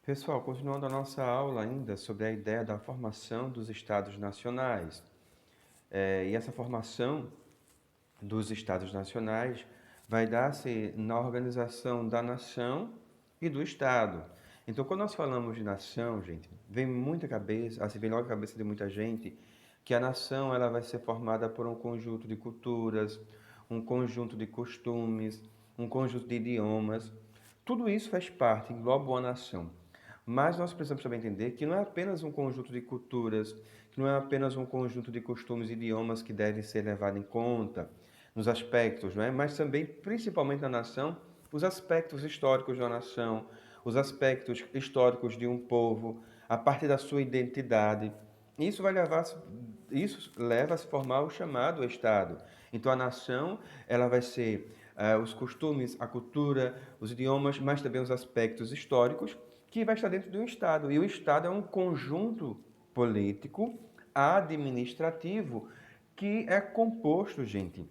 Pessoal, continuando a nossa aula ainda sobre a ideia da formação dos Estados nacionais. E essa formação dos Estados nacionais vai dar-se na organização da nação e do Estado. Então, quando nós falamos de nação, gente, vem muita cabeça, assim, vem logo a cabeça de muita gente, que a nação ela vai ser formada por um conjunto de culturas, um conjunto de costumes, um conjunto de idiomas. Tudo isso faz parte, engloba uma nação. Mas nós precisamos também entender que não é apenas um conjunto de culturas, que não é apenas um conjunto de costumes e idiomas que devem ser levados em conta nos aspectos, não é? Mas também, principalmente na nação, os aspectos históricos da nação, os aspectos históricos de um povo, a partir da sua identidade. Isso leva a se formar o chamado Estado. Então a nação, ela vai ser os costumes, a cultura, os idiomas, mas também os aspectos históricos que vai estar dentro de um Estado. E o Estado é um conjunto político, administrativo, que é composto, gente,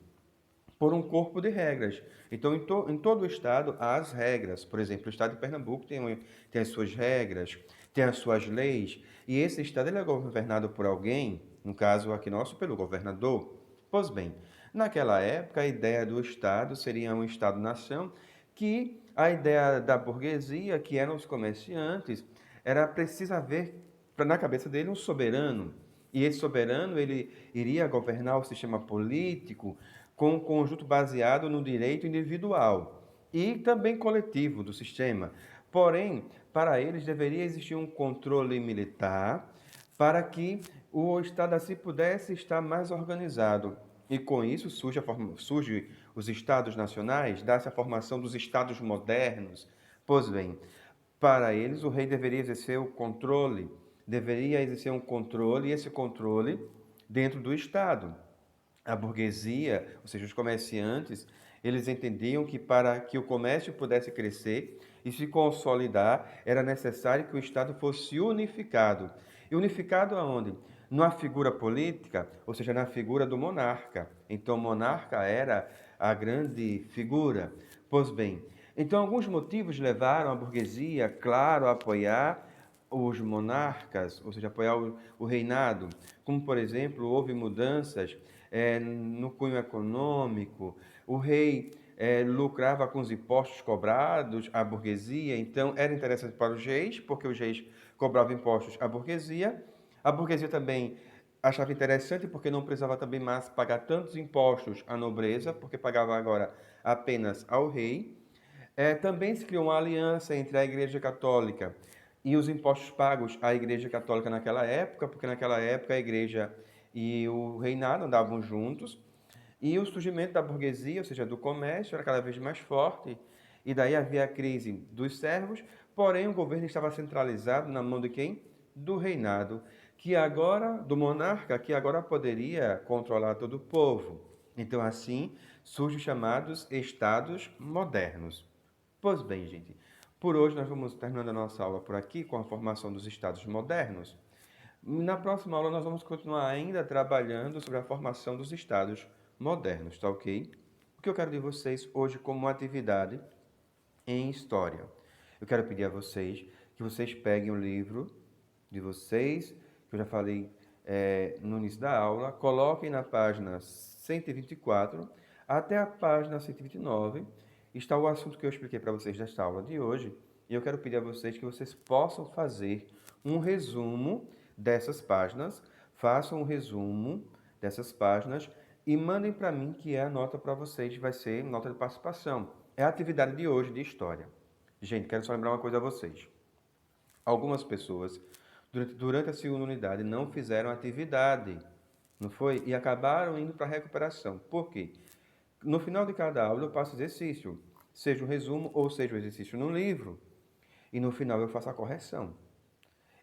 por um corpo de regras. Então, em todo o estado há as regras. Por exemplo, o estado de Pernambuco tem as suas regras, tem as suas leis, e esse estado ele é governado por alguém, no caso aqui nosso, pelo governador. Pois bem, naquela época a ideia do estado seria um estado-nação, que a ideia da burguesia, que eram os comerciantes, era preciso haver na cabeça dele um soberano. E esse soberano ele iria governar o sistema político com um conjunto baseado no direito individual e também coletivo do sistema. Porém, para eles deveria existir um controle militar para que o Estado assim pudesse estar mais organizado. E com isso surge os Estados nacionais, dá-se a formação dos Estados modernos. Pois bem, para eles o rei deveria exercer o controle, deveria exercer um controle, e esse controle dentro do Estado. A burguesia, ou seja, os comerciantes, eles entendiam que para que o comércio pudesse crescer e se consolidar, era necessário que o Estado fosse unificado. E unificado aonde? Numa figura política, ou seja, na figura do monarca. Então, o monarca era a grande figura. Pois bem, então alguns motivos levaram a burguesia, claro, a apoiar os monarcas, ou seja, apoiar o reinado, como, por exemplo, houve mudanças no cunho econômico, o rei lucrava com os impostos cobrados à burguesia, então era interessante para os reis, porque os reis cobravam impostos à burguesia. A burguesia também achava interessante porque não precisava também mais pagar tantos impostos à nobreza, porque pagava agora apenas ao rei. Também se criou uma aliança entre a Igreja Católica e os impostos pagos à Igreja Católica naquela época, porque naquela época a Igreja e o reinado andavam juntos, e o surgimento da burguesia, ou seja, do comércio, era cada vez mais forte, e daí havia a crise dos servos, porém o governo estava centralizado na mão de quem? Do reinado, que agora, do monarca, que agora poderia controlar todo o povo. Então, assim, surgem os chamados estados modernos. Pois bem, gente, por hoje nós vamos terminando a nossa aula por aqui com a formação dos estados modernos. Na próxima aula nós vamos continuar ainda trabalhando sobre a formação dos estados modernos, tá ok? O que eu quero de vocês hoje como atividade em história? Eu quero pedir a vocês que vocês peguem o livro de vocês, que eu já falei no início da aula, coloquem na página 124 até a página 129, está o assunto que eu expliquei para vocês desta aula de hoje, e eu quero pedir a vocês que vocês possam fazer um resumo dessas páginas, façam um resumo dessas páginas e mandem para mim, que é a nota para vocês, vai ser nota de participação. É a atividade de hoje de história. Gente, quero só lembrar uma coisa a vocês. Algumas pessoas, durante a segunda unidade, não fizeram atividade, não foi? E acabaram indo para a recuperação. Por quê? No final de cada aula eu passo exercício, seja um resumo ou seja um exercício no livro. E no final eu faço a correção.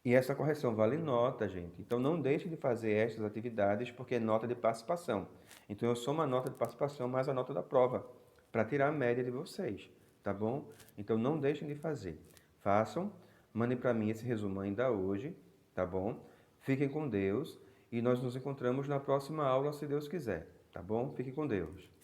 E essa correção vale nota, gente. Então não deixe de fazer estas atividades porque é nota de participação. Então eu somo a nota de participação mais a nota da prova para tirar a média de vocês, tá bom? Então não deixem de fazer. Façam, mandem para mim esse resumo ainda hoje, tá bom? Fiquem com Deus e nós nos encontramos na próxima aula, se Deus quiser, tá bom? Fiquem com Deus.